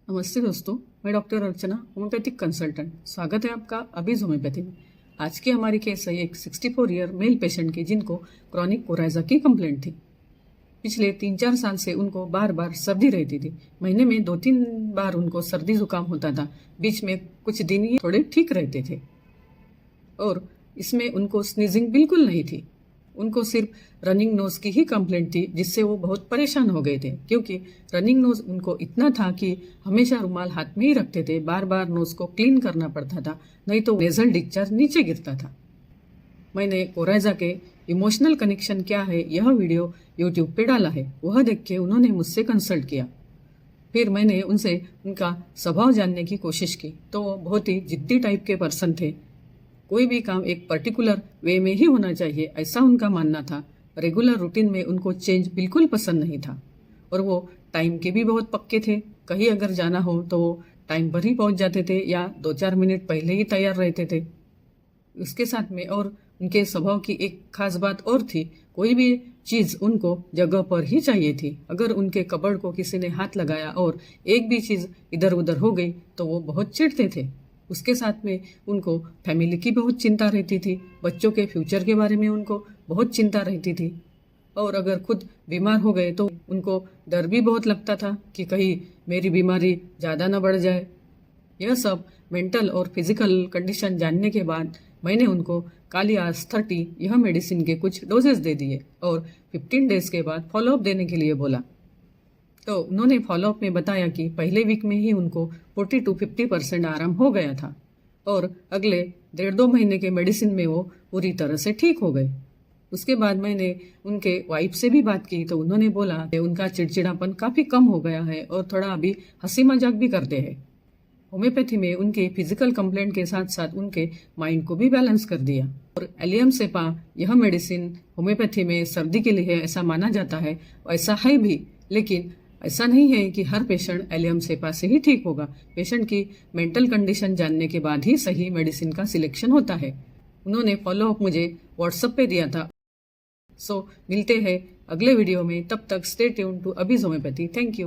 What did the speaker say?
नमस्ते दोस्तों, मैं डॉक्टर अर्चना, होम्योपैथिक कंसल्टेंट। स्वागत है आपका अभीज होम्योपैथी में। आज की हमारी केस है एक 64 ईयर मेल पेशेंट की, जिनको क्रॉनिक कोराइजा की कंप्लेंट थी। पिछले 3-4 साल से उनको बार बार सर्दी रहती थी। महीने में 2-3 बार उनको सर्दी जुकाम होता था। बीच में कुछ दिन ही थोड़े ठीक रहते थे और इसमें उनको स्नीजिंग बिल्कुल नहीं थी। उनको सिर्फ रनिंग नोज की ही कंप्लेंट थी, जिससे वो बहुत परेशान हो गए थे, क्योंकि रनिंग नोज उनको इतना था कि हमेशा रुमाल हाथ में ही रखते थे। बार बार नोज को क्लीन करना पड़ता था, नहीं तो नेजल डिस्चार्ज नीचे गिरता था। मैंने कोराइजा के इमोशनल कनेक्शन क्या है यह वीडियो यूट्यूब पे डाला है। वह देख के उन्होंने मुझसे कंसल्ट किया। फिर मैंने उनसे उनका स्वभाव जानने की कोशिश की, तो वो बहुत ही जिद्दी टाइप के पर्सन थे। कोई भी काम एक पर्टिकुलर वे में ही होना चाहिए, ऐसा उनका मानना था। रेगुलर रूटीन में उनको चेंज बिल्कुल पसंद नहीं था और वो टाइम के भी बहुत पक्के थे। कहीं अगर जाना हो तो वो टाइम पर ही पहुंच जाते थे या 2-4 मिनट पहले ही तैयार रहते थे। उसके साथ में और उनके स्वभाव की एक खास बात और थी, कोई भी चीज़ उनको जगह पर ही चाहिए थी। अगर उनके कबर्ड को किसी ने हाथ लगाया और एक भी चीज़ इधर उधर हो गई तो वो बहुत चिढ़ते थे। उसके साथ में उनको फैमिली की बहुत चिंता रहती थी। बच्चों के फ्यूचर के बारे में उनको बहुत चिंता रहती थी और अगर खुद बीमार हो गए तो उनको डर भी बहुत लगता था कि कहीं मेरी बीमारी ज़्यादा न बढ़ जाए। यह सब मेंटल और फिजिकल कंडीशन जानने के बाद मैंने उनको कालियास 30 यह मेडिसिन के कुछ डोजेस दे दिए और 15 डेज के बाद फॉलोअप देने के लिए बोला। तो उन्होंने फॉलोअप में बताया कि पहले वीक में ही उनको 40 to 50% आराम हो गया था और अगले 1.5-2 महीने के मेडिसिन में वो पूरी तरह से ठीक हो गए। उसके बाद मैंने उनके वाइफ से भी बात की, तो उन्होंने बोला कि उनका चिड़चिड़ापन काफ़ी कम हो गया है और थोड़ा अभी हंसी मजाक भी करते हैं। होम्योपैथी में उनके फिजिकल कंप्लेंट के साथ साथ उनके माइंड को भी बैलेंस कर दिया। और एलियम सेपा यह मेडिसिन होम्योपैथी में सर्दी के लिए ऐसा माना जाता है, ऐसा है भी, लेकिन ऐसा नहीं है कि हर पेशेंट एलियम सेपा से ही ठीक होगा। पेशेंट की मेंटल कंडीशन जानने के बाद ही सही मेडिसिन का सिलेक्शन होता है। उन्होंने फॉलोअप मुझे व्हाट्सएप पे दिया था। सो मिलते हैं अगले वीडियो में, तब तक stay tune to Abhij homeopathy. Thank you.